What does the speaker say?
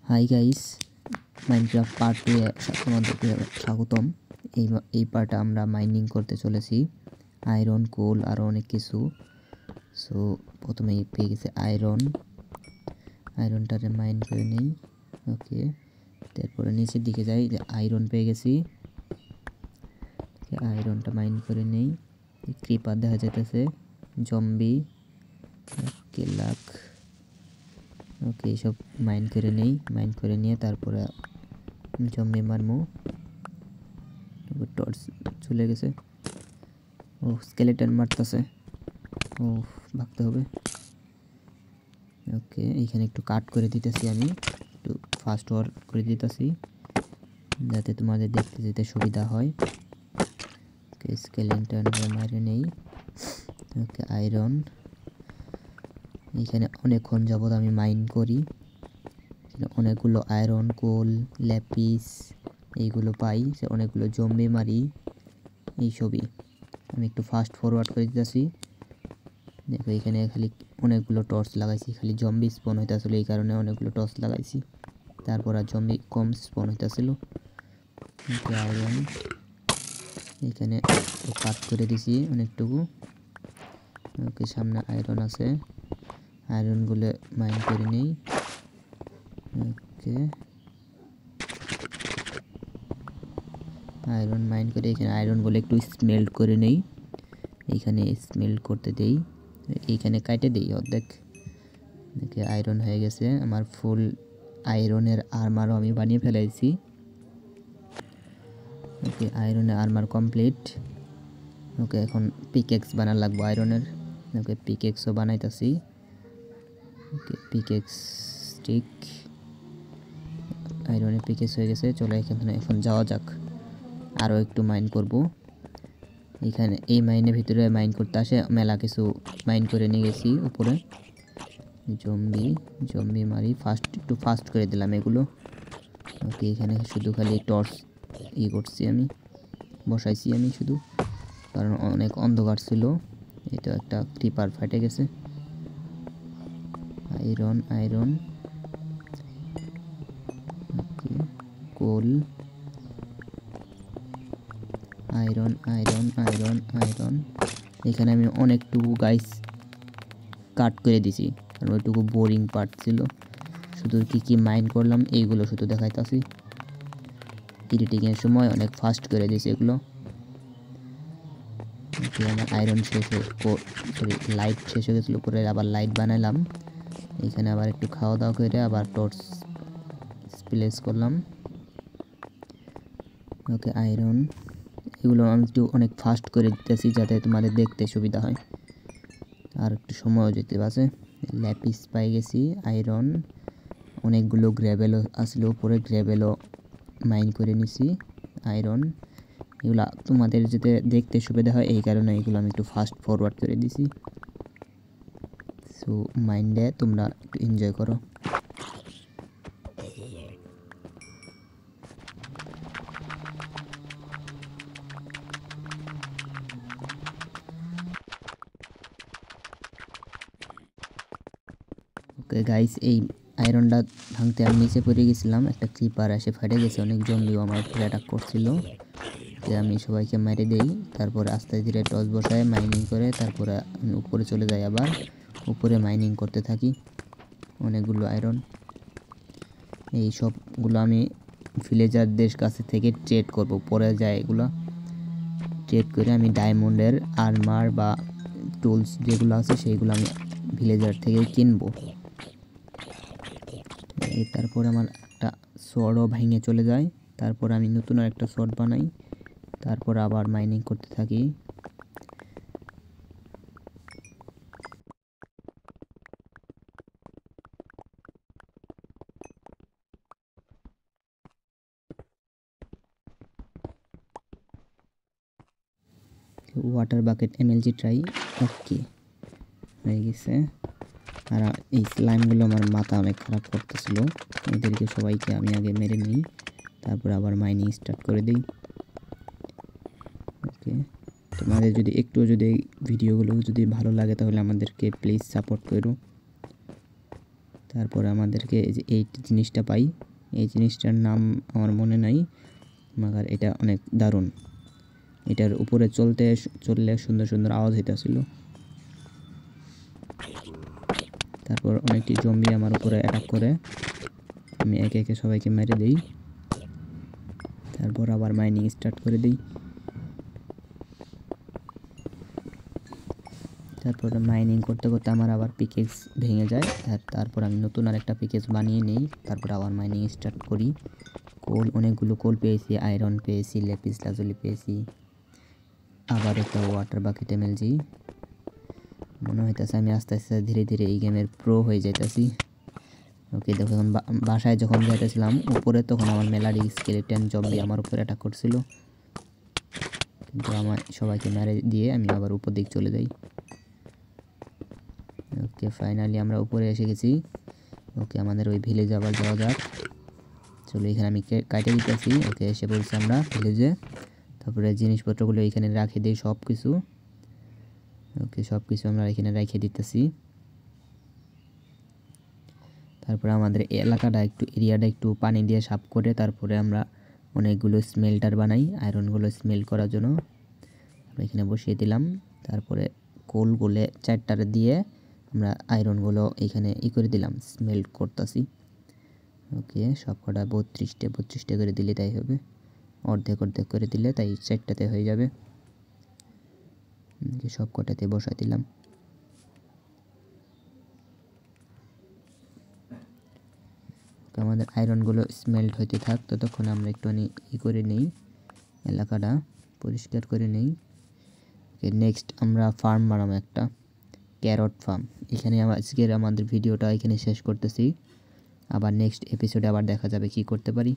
Hi guys, Minecraft part 2 এ তোমাদেরকে স্বাগতম। এই পার্টে আমরা মাইনিং করতে চলেছি আয়রন, কোল আর অনেক কিছু। সো প্রথমেই পেয়ে গেছে আয়রনটারে মাইন করে নেই। ওকে, তারপরে নিচের দিকে যাই, যে আয়রন পেয়ে গেছি, আয়রনটা মাইন করে নেই। ক্রিপার দেখা যাইতেছে, জম্বি, লাক। ওকে, এইসব মাইন করে নিয়ে তারপরে জম্বি মারমু। টর্চ চলে গেছে। ও স্কেলেটন মারতেছে, ও ভাগতে হবে। ওকে, এইখানে একটু কাট করে দিতেছি, আমি একটু ফাস্ট ওয়ার্ক করে দিতেছি যাতে তোমাদের দেখতে যেতে সুবিধা হয়। ওকে, স্কেলেটন মারে নেই। ওকে, আয়রন এইখানে অনেকক্ষণ যাবত আমি মাইন করি, অনেকগুলো আয়রন, কোল, ল্যাপিস এইগুলো পাই, সে অনেকগুলো জম্বি মারি। এইসবই আমি একটু ফাস্ট ফরওয়ার্ড করে দিতেছি। দেখো এখানে খালি অনেকগুলো টর্চ লাগাইছি, খালি জম্বি স্পন হইতেছিল, এই কারণে অনেকগুলো টর্চ লাগাইছি। তারপর আর জম্বি কম স্পন হইতেছিল। আয়রন এখানে কাট করে দিছি অনেকটুকু। ওকে, সামনে আয়রন আছে, আয়রনগুলো মাইন করে নেই। ওকে, আয়রন মাইন করে এখানে আয়রনগুলো একটু স্মেল্ট করে নেই। এইখানে স্মেল্ট করতে দেই, এইখানে কাটে দেই অর্ধেক। দেখে আয়রন হয়ে গেছে আমার, ফুল আয়রনের আর্মারও আমি বানিয়ে ফেলাইছি। ওকে, আয়রনের আর্মার কমপ্লিট। ওকে, এখন পিকেক্স বানার লাগবো আয়রনের। ওকে, পিকেক্সও বানাইতেছি। ওকে, পিকেক্স স্টিক, আয়রনের পিকেক্স হয়ে গেছে। চলো এখানে এখন যাওয়া যাক, আরও একটু মাইন করব। এখানে এই মাইনের ভিতরে মাইন করতে আসে মেলা কিছু মাইন করে নিয়ে গেছি উপরে। জম্বি মারি, একটু ফাস্ট করে দিলাম এগুলো। ওকে, এখানে শুধু খালি টর্চ করছি আমি, বসাইছি আমি শুধু, কারণ অনেক অন্ধকার ছিল। এটা একটা ক্রিপার ফাটে গেছে। আয়রন ওকে, কোল, আয়রন। এখানে আমি অনেকটুকু গাইস কাট করে দিছি, কারণ ওইটুকু বোরিং পার্ট ছিল। শুধু কি মাইন্ড করলাম এইগুলো শুধু দেখাইতেছি। এডিটিংয়ের সময় অনেক ফাস্ট করে দিয়েছি এগুলো। আমার আয়রন লাইট শেষ হয়ে গেছিলো, পরে আবার লাইট বানাইলাম। এখানে আবার একটু খাওয়া দাওয়া করে আবার টর্চ প্লেস করলাম। ওকে, আয়রন এগুলো আমি একটু অনেক ফাস্ট করে দিতেছি যাতে তোমাদের দেখতে সুবিধা হয়, আর একটু সময়ও যেতে পারছে। ল্যাপিস পাই গেছি, আয়রন, অনেকগুলো গ্র্যাভেলও আসলো উপরে, গ্র্যাভেলও মাইন করে নিছি। আয়রন এগুলা তোমাদের যাতে দেখতে সুবিধা হয় এই কারণে এগুলো আমি একটু ফাস্ট ফরওয়ার্ড করে দিছি। সো মাইন্ডে তোমরা একটু এনজয় করো। ওকে গাইস, এই আয়রনটা ভাঙতে আমি নিচে পড়ে গেছিলাম, একটা ক্রিপার এসে ফাটে গেছে, অনেক জম্বিও আমার উপরে অ্যাটাক করছিল। আমি সবাইকে মেরে দেই, তারপরে আস্তে ধীরে টর্চ বসায় মাইনিং করে তারপরে আমি উপরে চলে যাই, আবার উপরে মাইনিং করতে থাকি। অনেকগুলো আয়রন, এই সবগুলো আমি ভিলেজারদের কাছে থেকে ট্রেড করব, পরে যায় এগুলো ট্রেড করে আমি ডায়মন্ডের আর্মার বা টুলস যেগুলো আছে সেইগুলো আমি ভিলেজার থেকে কিনবো। তারপর আমার একটা শর্টও ভেঙে চলে যায়, তারপর আমি নতুন আর একটা শর্ট বানাই, তারপর আবার মাইনিং করতে থাকি। ওয়াটার বাকেট এমএলজি ট্রাই, ওকে হয়ে গেছে। আর এই স্লাইমগুলো আমার মাথা অনেক খারাপ করতেছিল, এদেরকে সবাইকে আমি আগে মেরে নিই, তারপর আবার মাইনিং স্টার্ট করে দিই। ওকে, তোমাদের যদি একটু যদি ভিডিওগুলো যদি ভালো লাগে তাহলে আমাদেরকে প্লিজ সাপোর্ট করো, তারপরে আমাদেরকে এই যে এই জিনিসটা পাই, এই জিনিসটার নাম আমার মনে নাই, মাগার এটা অনেক দারুণ। এটার উপরে চললে সুন্দর সুন্দর আওয়াজ হইতেছিল। তারপর অনেকটি জম্বি আমার উপরে অ্যাটাক করে, আমি একে একে সবাইকে মেরে দিই। তারপর আবার মাইনিং স্টার্ট করে দিই। তারপরে মাইনিং করতে করতে আমার আবার পিকেক্স ভেঙে যায়, তারপর আমি নতুন আরেকটা পিকেক্স বানিয়ে নিই। তারপর আবার মাইনিং স্টার্ট করি। কোল, অনেকগুলো কোল পেয়েছি, আয়রন পেয়েছি, ল্যাপিস লাজুলি পেয়েছি, আবার একটা ওয়াটার বাকেট এমএলজি। মনে হইতেছে আমি আস্তে আস্তে ধীরে ধীরে এই গেমের প্রো হয়ে যাইতেছি। ওকে দেখো, এখন বাসায় যখন যাইতেছিলাম উপরে, তখন আমার মেলারি স্কেলেটন জম্বি আমার উপরে অ্যাটাক করছিল, কিন্তু আমার সবাইকে মেরে দিয়ে আমি আবার উপর দিক চলে যাই। ওকে, ফাইনালি আমরা উপরে এসে গেছি। ওকে, আমাদের ওই ভিলেজে আবার যাওয়া যাক। চলো, এখানে আমি কাটে দিতেছি। ওকে, এসে পড়ছি আমরা ভিলেজে। তারপরে জিনিসপত্রগুলো এখানে রাখে দিই সব কিছু। ওকে, সব কিছু আমরা এখানে রেখে দিতেছি। তারপরে আমাদের এলাকাটা এরিয়াটা একটু পানি দিয়ে সাফ করে তারপরে আমরা অনেকগুলো স্মেল্টার বানাই আয়রনগুলো স্মেল করার জন্য। আমরা এখানে বসিয়ে দিলাম। তারপরে কোলগুলো 4টারে দিয়ে আমরা আয়রনগুলো এখানে করে দিলাম, স্মেল্ট করতেছি। ওকে, সব কটা 32টা করে দিলে তাই হবে, অর্ধেক অর্ধেক করে দিলে তাই 4টাতে হয়ে যাবে। সব কটাতে বসাই দিলাম। আমাদের আয়রনগুলো স্মেল্ট হইতে থাক, ততক্ষণ আমরা একটুখানি করে নেই, এলাকাটা পরিষ্কার করে নেই। ওকে, নেক্সট আমরা ফার্ম বানাবো, একটা ক্যারট ফার্ম। এখানে আজকের আমাদের ভিডিওটা এখানে শেষ করতেছি। আবার নেক্সট এপিসোডে আবার দেখা যাবে কি করতে পারি।